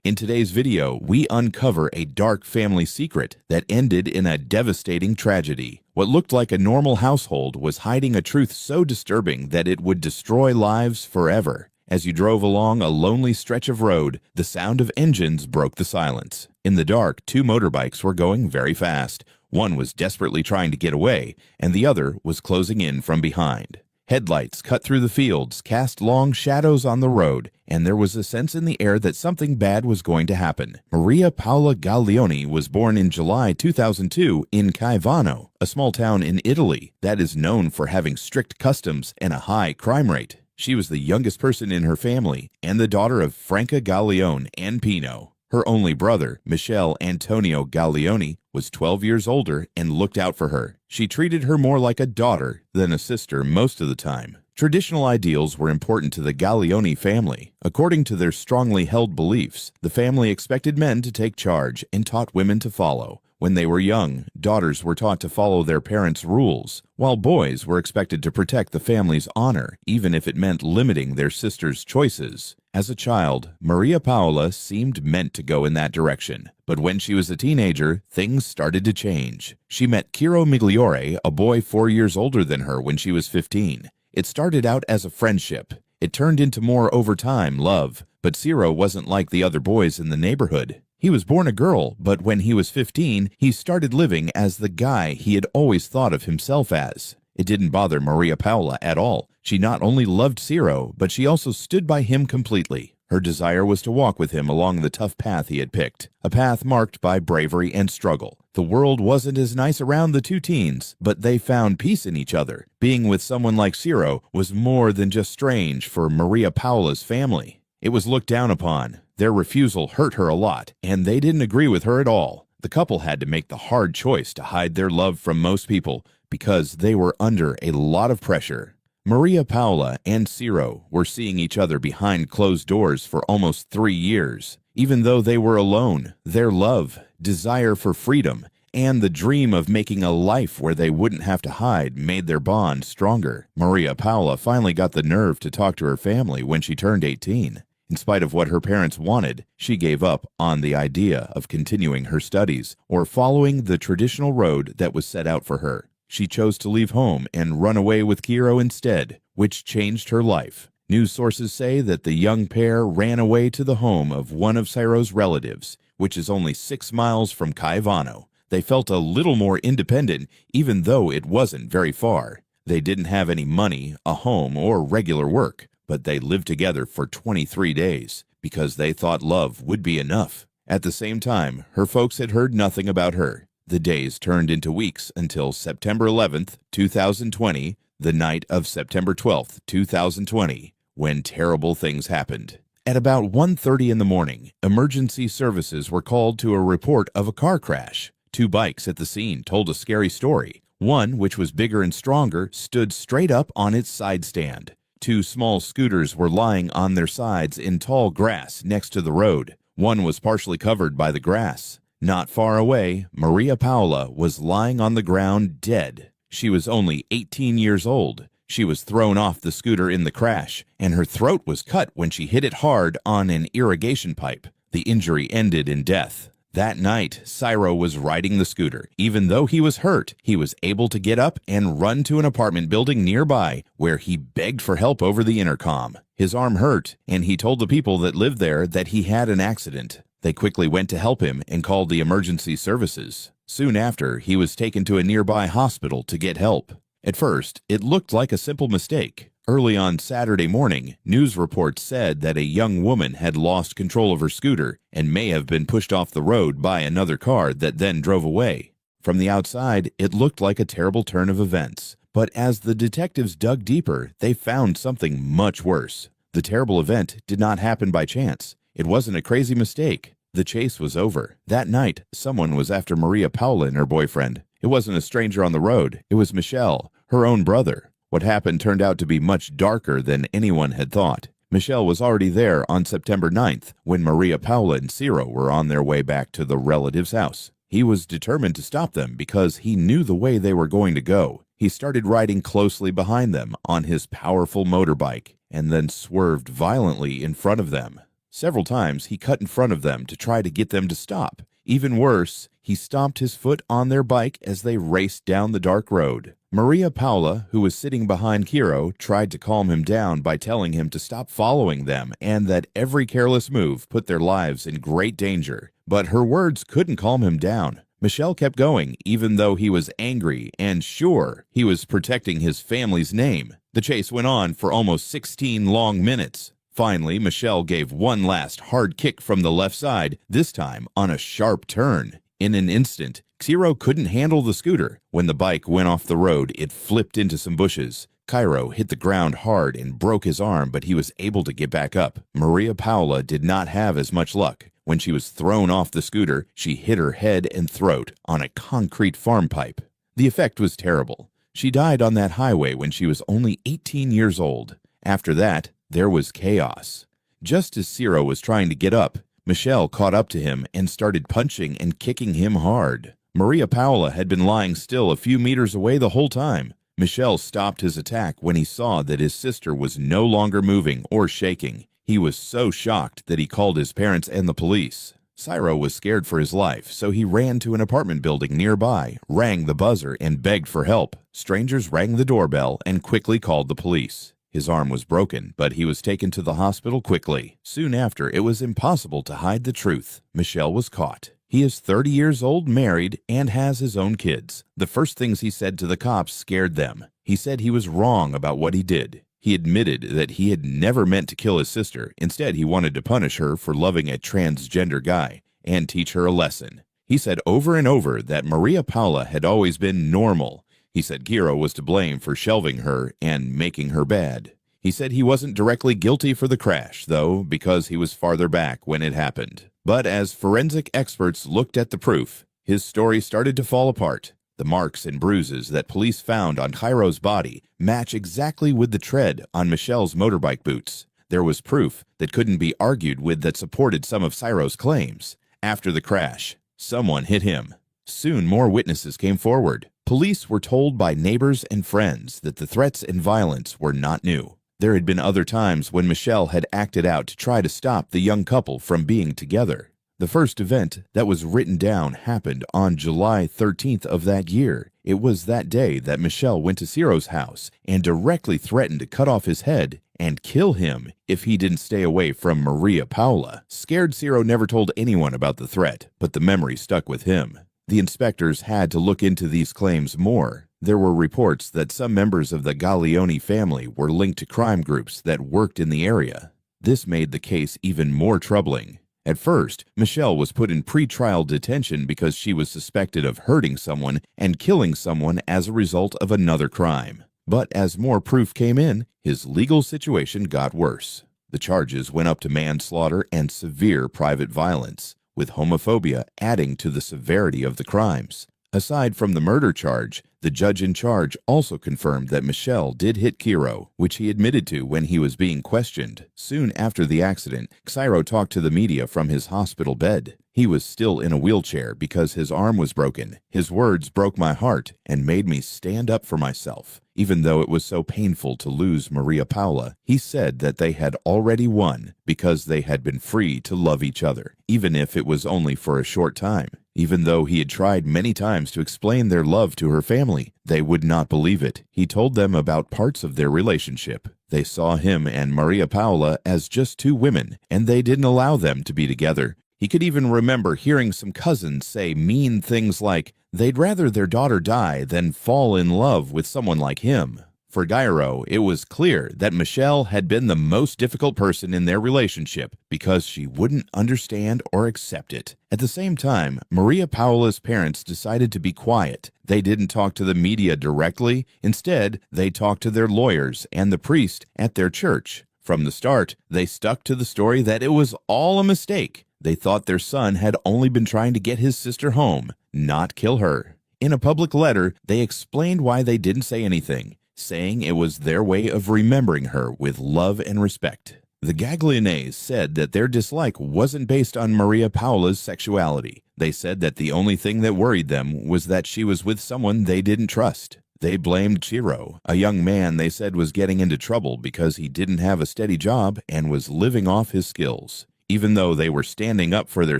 In today's video, we uncover a dark family secret that ended in a devastating tragedy. What looked like a normal household was hiding a truth so disturbing that it would destroy lives forever. As you drove along a lonely stretch of road, the sound of engines broke the silence. In the dark, two motorbikes were going very fast. One was desperately trying to get away, and the other was closing in from behind. Headlights cut through the fields, cast long shadows on the road, and there was a sense in the air that something bad was going to happen. Maria Paola Gaglioni was born in July 2002 in Caivano, a small town in Italy that is known for having strict customs and a high crime rate. She was the youngest person in her family and the daughter of Franca Gaglione and Pino. Her only brother, Michele Antonio Gaglioni, was 12 years older and looked out for her. She treated her more like a daughter than a sister most of the time. Traditional ideals were important to the Gaglioni family. According to their strongly held beliefs, the family expected men to take charge and taught women to follow. When they were young, daughters were taught to follow their parents' rules, while boys were expected to protect the family's honor, even if it meant limiting their sisters' choices. As a child, Maria Paola seemed meant to go in that direction. But when she was a teenager, things started to change. She met Ciro Migliore, a boy 4 years older than her when she was 15. It started out as a friendship. It turned into more over time love, but Ciro wasn't like the other boys in the neighborhood. He was born a girl, but when he was 15, he started living as the guy he had always thought of himself as. It didn't bother Maria Paola at all. She not only loved Ciro, but she also stood by him completely. Her desire was to walk with him along the tough path he had picked, a path marked by bravery and struggle. The world wasn't as nice around the two teens, but they found peace in each other. Being with someone like Ciro was more than just strange for Maria Paola's family. It was looked down upon. Their refusal hurt her a lot, and they didn't agree with her at all. The couple had to make the hard choice to hide their love from most people because they were under a lot of pressure. Maria Paola and Ciro were seeing each other behind closed doors for almost 3 years. Even though they were alone, their love, desire for freedom, and the dream of making a life where they wouldn't have to hide made their bond stronger. Maria Paola finally got the nerve to talk to her family when she turned 18. In spite of what her parents wanted, she gave up on the idea of continuing her studies or following the traditional road that was set out for her. She chose to leave home and run away with Ciro instead, which changed her life. News sources say that the young pair ran away to the home of one of Ciro's relatives, which is only 6 miles from Caivano. They felt a little more independent, even though it wasn't very far. They didn't have any money, a home, or regular work, but they lived together for 23 days because they thought love would be enough. At the same time, her folks had heard nothing about her. The days turned into weeks until September 11th, 2020, the night of September 12th, 2020, when terrible things happened. At about 1:30 in the morning, emergency services were called to a report of a car crash. 2 bikes at the scene told a scary story. One, which was bigger and stronger, stood straight up on its side stand. 2 small scooters were lying on their sides in tall grass next to the road. One was partially covered by the grass. Not far away, Maria Paola was lying on the ground dead. She was only 18 years old. She was thrown off the scooter in the crash, and her throat was cut when she hit it hard on an irrigation pipe. The injury ended in death. That night, Ciro was riding the scooter. Even though he was hurt, he was able to get up and run to an apartment building nearby where he begged for help over the intercom. His arm hurt, and he told the people that lived there that he had an accident. They quickly went to help him and called the emergency services. Soon after, he was taken to a nearby hospital to get help. At first, it looked like a simple mistake. Early on Saturday morning, news reports said that a young woman had lost control of her scooter and may have been pushed off the road by another car that then drove away. From the outside, it looked like a terrible turn of events. But as the detectives dug deeper, they found something much worse. The terrible event did not happen by chance. It wasn't a crazy mistake. The chase was over. That night, someone was after Maria Paola and her boyfriend. It wasn't a stranger on the road. It was Michele, her own brother. What happened turned out to be much darker than anyone had thought. Michele was already there on September 9th when Maria Paola and Ciro were on their way back to the relative's house. He was determined to stop them because he knew the way they were going to go. He started riding closely behind them on his powerful motorbike and then swerved violently in front of them. Several times he cut in front of them to try to get them to stop. Even worse, he stomped his foot on their bike as they raced down the dark road. Maria Paula, who was sitting behind Kiro, tried to calm him down by telling him to stop following them and that every careless move put their lives in great danger. But her words couldn't calm him down. Michel kept going, even though he was angry and sure he was protecting his family's name. The chase went on for almost 16 long minutes. Finally, Michel gave one last hard kick from the left side, this time on a sharp turn. In an instant, Kiro couldn't handle the scooter. When the bike went off the road, it flipped into some bushes. Kiro hit the ground hard and broke his arm, but he was able to get back up. Maria Paula did not have as much luck. When she was thrown off the scooter, she hit her head and throat on a concrete farm pipe. The effect was terrible. She died on that highway when she was only 18 years old. After that, there was chaos. Just as Ciro was trying to get up, Michel caught up to him and started punching and kicking him hard. Maria Paula had been lying still a few meters away the whole time. Michel stopped his attack when he saw that his sister was no longer moving or shaking. He was so shocked that he called his parents and the police. Ciro was scared for his life, so he ran to an apartment building nearby, rang the buzzer, and begged for help. Strangers rang the doorbell and quickly called the police. His arm was broken, but he was taken to the hospital quickly. Soon after, it was impossible to hide the truth. Michel was caught. He is 30 years old, married, and has his own kids. The first things he said to the cops scared them. He said he was wrong about what he did. He admitted that he had never meant to kill his sister. Instead, he wanted to punish her for loving a transgender guy and teach her a lesson. He said over and over that Maria Paula had always been normal. He said Kiro was to blame for shelving her and making her bad. He said he wasn't directly guilty for the crash, though, because he was farther back when it happened. But as forensic experts looked at the proof, his story started to fall apart. The marks and bruises that police found on Kiro's body match exactly with the tread on Michel's motorbike boots. There was proof that couldn't be argued with that supported some of Ciro's claims. After the crash, someone hit him. Soon more witnesses came forward. Police were told by neighbors and friends that the threats and violence were not new. There had been other times when Michel had acted out to try to stop the young couple from being together. The first event that was written down happened on July 13th of that year. It was that day that Michel went to Ciro's house and directly threatened to cut off his head and kill him if he didn't stay away from Maria Paula. Scared, Ciro never told anyone about the threat, but the memory stuck with him. The inspectors had to look into these claims more. There were reports that some members of the Gaglioni family were linked to crime groups that worked in the area. This made the case even more troubling. At first, Michel was put in pre-trial detention because she was suspected of hurting someone and killing someone as a result of another crime. But as more proof came in, his legal situation got worse. The charges went up to manslaughter and severe private violence, with homophobia adding to the severity of the crimes. Aside from the murder charge, the judge in charge also confirmed that Michel did hit Kiro, which he admitted to when he was being questioned. Soon after the accident, Ciro talked to the media from his hospital bed. He was still in a wheelchair because his arm was broken. His words broke my heart and made me stand up for myself. Even though it was so painful to lose Maria Paula, he said that they had already won because they had been free to love each other, even if it was only for a short time. Even though he had tried many times to explain their love to her family, they would not believe it. He told them about parts of their relationship. They saw him and Maria Paula as just two women, and they didn't allow them to be together. He could even remember hearing some cousins say mean things like, they'd rather their daughter die than fall in love with someone like him. For Gairo, it was clear that Michel had been the most difficult person in their relationship because she wouldn't understand or accept it. At the same time, Maria Paula's parents decided to be quiet. They didn't talk to the media directly. Instead, they talked to their lawyers and the priest at their church. From the start, they stuck to the story that it was all a mistake. They thought their son had only been trying to get his sister home, not kill her. In a public letter, they explained why they didn't say anything, saying it was their way of remembering her with love and respect. The Gagliones said that their dislike wasn't based on Maria Paula's sexuality. They said that the only thing that worried them was that she was with someone they didn't trust. They blamed Ciro, a young man they said was getting into trouble because he didn't have a steady job and was living off his skills. Even though they were standing up for their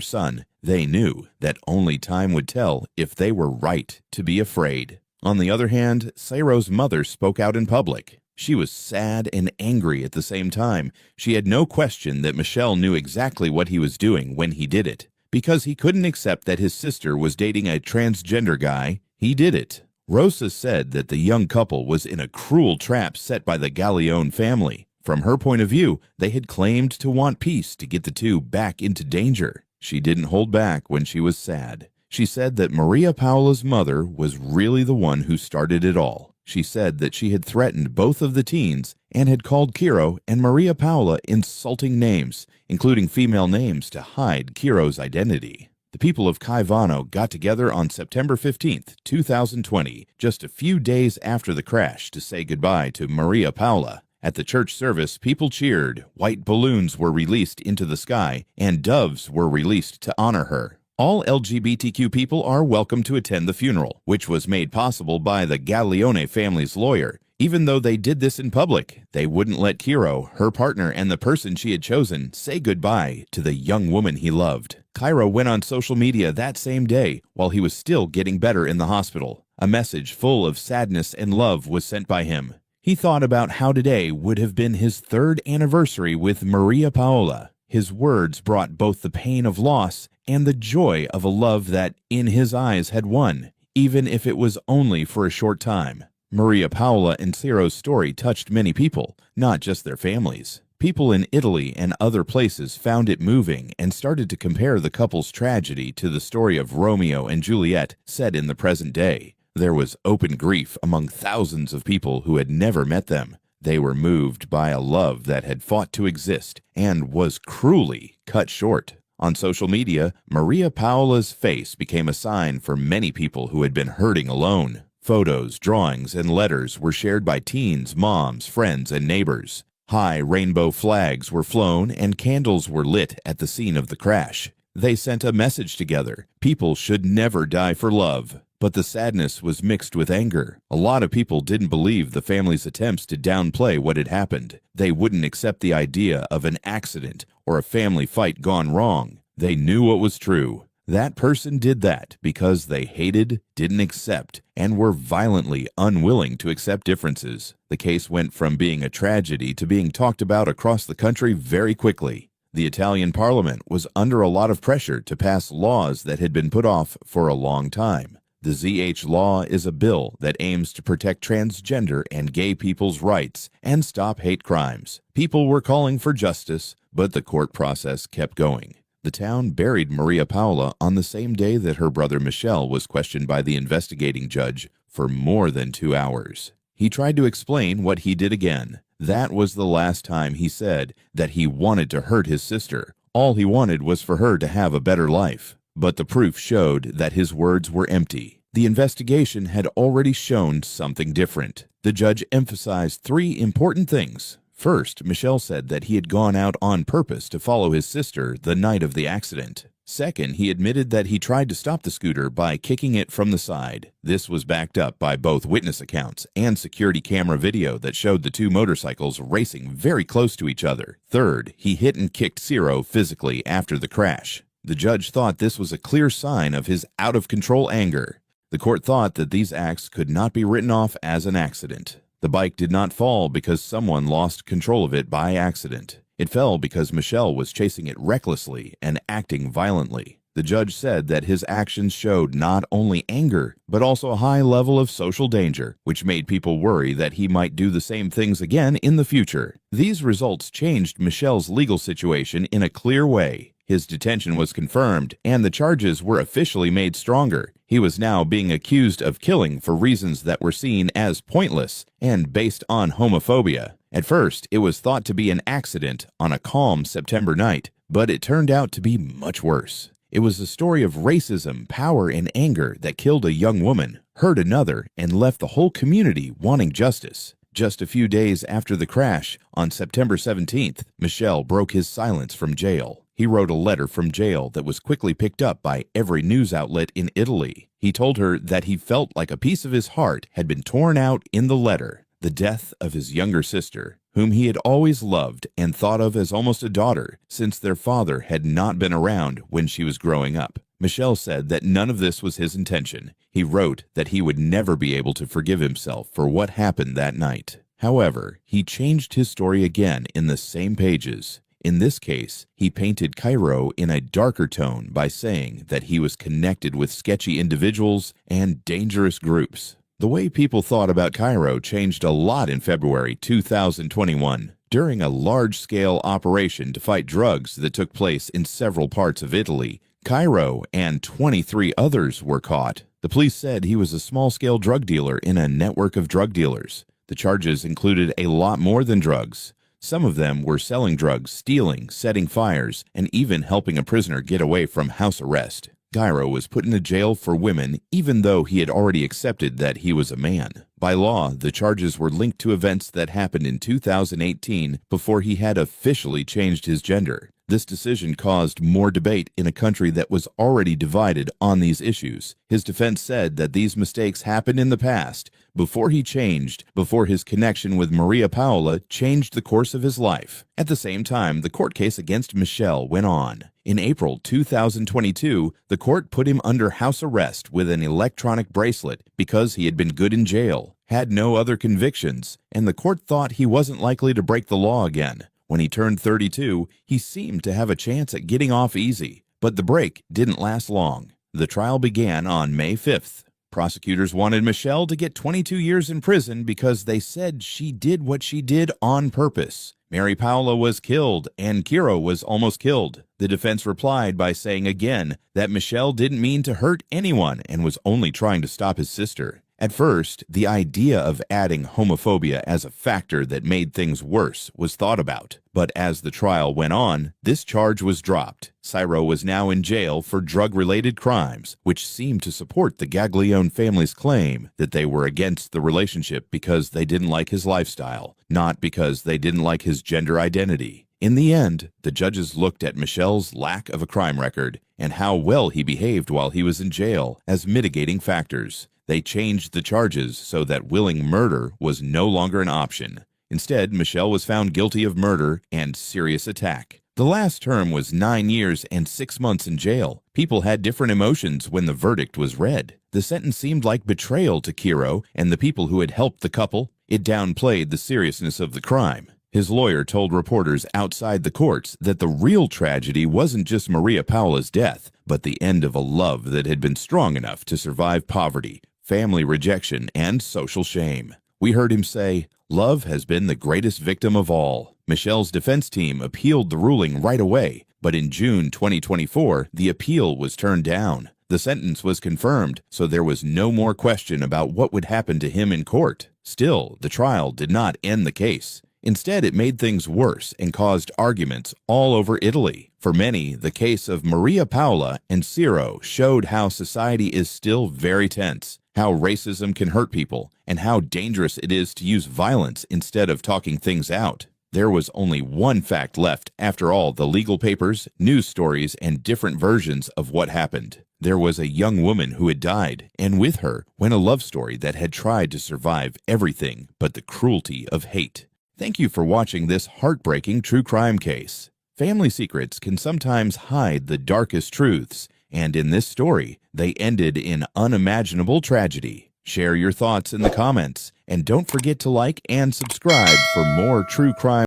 son, they knew that only time would tell if they were right to be afraid. On the other hand, Cyro's mother spoke out in public. She was sad and angry at the same time. She had no question that Michel knew exactly what he was doing when he did it. Because he couldn't accept that his sister was dating a transgender guy, he did it. Rosa said that the young couple was in a cruel trap set by the Gallione family. From her point of view, they had claimed to want peace to get the two back into danger. She didn't hold back when she was sad. She said that Maria Paola's mother was really the one who started it all. She said that she had threatened both of the teens and had called Kiro and Maria Paola insulting names, including female names, to hide Kiro's identity. The people of Caivano got together on September 15, 2020, just a few days after the crash, to say goodbye to Maria Paola. At the church service, people cheered, white balloons were released into the sky, and doves were released to honor her. All LGBTQ people are welcome to attend the funeral, which was made possible by the Gallione family's lawyer. Even though they did this in public, they wouldn't let Kiro, her partner, and the person she had chosen say goodbye to the young woman he loved. Cairo went on social media that same day while he was still getting better in the hospital. A message full of sadness and love was sent by him. He thought about how today would have been his 3rd anniversary with Maria Paola. His words brought both the pain of loss and the joy of a love that, in his eyes, had won, even if it was only for a short time. Maria Paola and Cyro's story touched many people, not just their families. People in Italy and other places found it moving and started to compare the couple's tragedy to the story of Romeo and Juliet set in the present day. There was open grief among thousands of people who had never met them. They were moved by a love that had fought to exist and was cruelly cut short. On social media, Maria Paola's face became a sign for many people who had been hurting alone. Photos, drawings, and letters were shared by teens, moms, friends, and neighbors. High rainbow flags were flown and candles were lit at the scene of the crash. They sent a message together: people should never die for love. But the sadness was mixed with anger. A lot of people didn't believe the family's attempts to downplay what had happened. They wouldn't accept the idea of an accident or a family fight gone wrong. They knew what was true. That person did that because they hated, didn't accept, and were violently unwilling to accept differences. The case went from being a tragedy to being talked about across the country very quickly. The Italian parliament was under a lot of pressure to pass laws that had been put off for a long time. The ZH Law is a bill that aims to protect transgender and gay people's rights and stop hate crimes. People were calling for justice, but the court process kept going. The town buried Maria Paola on the same day that her brother Michel was questioned by the investigating judge for more than 2 hours. He tried to explain what he did again. That was the last time he said that he wanted to hurt his sister. All he wanted was for her to have a better life. But the proof showed that his words were empty. The investigation had already shown something different. The judge emphasized 3 important things. First, Michel said that he had gone out on purpose to follow his sister the night of the accident. Second, he admitted that he tried to stop the scooter by kicking it from the side. This was backed up by both witness accounts and security camera video that showed the 2 motorcycles racing very close to each other. Third, he hit and kicked Cyro physically after the crash. The judge thought this was a clear sign of his out-of-control anger. The court thought that these acts could not be written off as an accident. The bike did not fall because someone lost control of it by accident. It fell because Michel was chasing it recklessly and acting violently. The judge said that his actions showed not only anger, but also a high level of social danger, which made people worry that he might do the same things again in the future. These results changed Michel's legal situation in a clear way. His detention was confirmed, and the charges were officially made stronger. He was now being accused of killing for reasons that were seen as pointless and based on homophobia. At first, it was thought to be an accident on a calm September night, but it turned out to be much worse. It was a story of racism, power, and anger that killed a young woman, hurt another, and left the whole community wanting justice. Just a few days after the crash, on September 17th, Michel broke his silence from jail. He wrote a letter from jail that was quickly picked up by every news outlet in Italy. He told her that he felt like a piece of his heart had been torn out in the letter. The death of his younger sister, whom he had always loved and thought of as almost a daughter since their father had not been around when she was growing up. Michel said that none of this was his intention. He wrote that he would never be able to forgive himself for what happened that night. However, he changed his story again in the same pages. In this case, he painted Cairo in a darker tone by saying that he was connected with sketchy individuals and dangerous groups. The way people thought about Cairo changed a lot in February 2021 during a large-scale operation to fight drugs that took place in several parts of Italy. Cairo and 23 others were caught. The police said he was a small-scale drug dealer in a network of drug dealers. The charges included a lot more than drugs. Some of them were selling drugs, stealing, setting fires, and even helping a prisoner get away from house arrest. Cairo was put into jail for women even though he had already accepted that he was a man. By law, the charges were linked to events that happened in 2018 before he had officially changed his gender. This decision caused more debate in a country that was already divided on these issues. His defense said that these mistakes happened in the past, before he changed, before his connection with Maria Paola changed the course of his life. At the same time, the court case against Michel went on. In April 2022, the court put him under house arrest with an electronic bracelet because he had been good in jail, had no other convictions, and the court thought he wasn't likely to break the law again. When he turned 32, he seemed to have a chance at getting off easy, but the break didn't last long. The trial began on May 5th. Prosecutors wanted Michel to get 22 years in prison because they said she did what she did on purpose. Mary Paola was killed and Kiro was almost killed. The defense replied by saying again that Michel didn't mean to hurt anyone and was only trying to stop his sister. At first, the idea of adding homophobia as a factor that made things worse was thought about. But as the trial went on, this charge was dropped. Cairo was now in jail for drug-related crimes, which seemed to support the Gaglione family's claim that they were against the relationship because they didn't like his lifestyle, not because they didn't like his gender identity. In the end, the judges looked at Michel's lack of a crime record and how well he behaved while he was in jail as mitigating factors. They changed the charges so that willing murder was no longer an option. Instead, Michel was found guilty of murder and serious attack. The last term was 9 years and 6 months in jail. People had different emotions when the verdict was read. The sentence seemed like betrayal to Kiro and the people who had helped the couple. It downplayed the seriousness of the crime. His lawyer told reporters outside the courts that the real tragedy wasn't just Maria Paola's death, but the end of a love that had been strong enough to survive poverty, family rejection, and social shame. We heard him say, "Love has been the greatest victim of all." Michel's defense team appealed the ruling right away, but in June 2024, the appeal was turned down. The sentence was confirmed, so there was no more question about what would happen to him in court. Still, the trial did not end the case. Instead, it made things worse and caused arguments all over Italy. For many, the case of Maria Paola and Ciro showed how society is still very tense, how racism can hurt people, and how dangerous it is to use violence instead of talking things out. There was only one fact left after all the legal papers, news stories, and different versions of what happened. There was a young woman who had died, and with her went a love story that had tried to survive everything but the cruelty of hate. Thank you for watching this heartbreaking true crime case. Family secrets can sometimes hide the darkest truths, and in this story, they ended in unimaginable tragedy. Share your thoughts in the comments, and don't forget to like and subscribe for more true crime.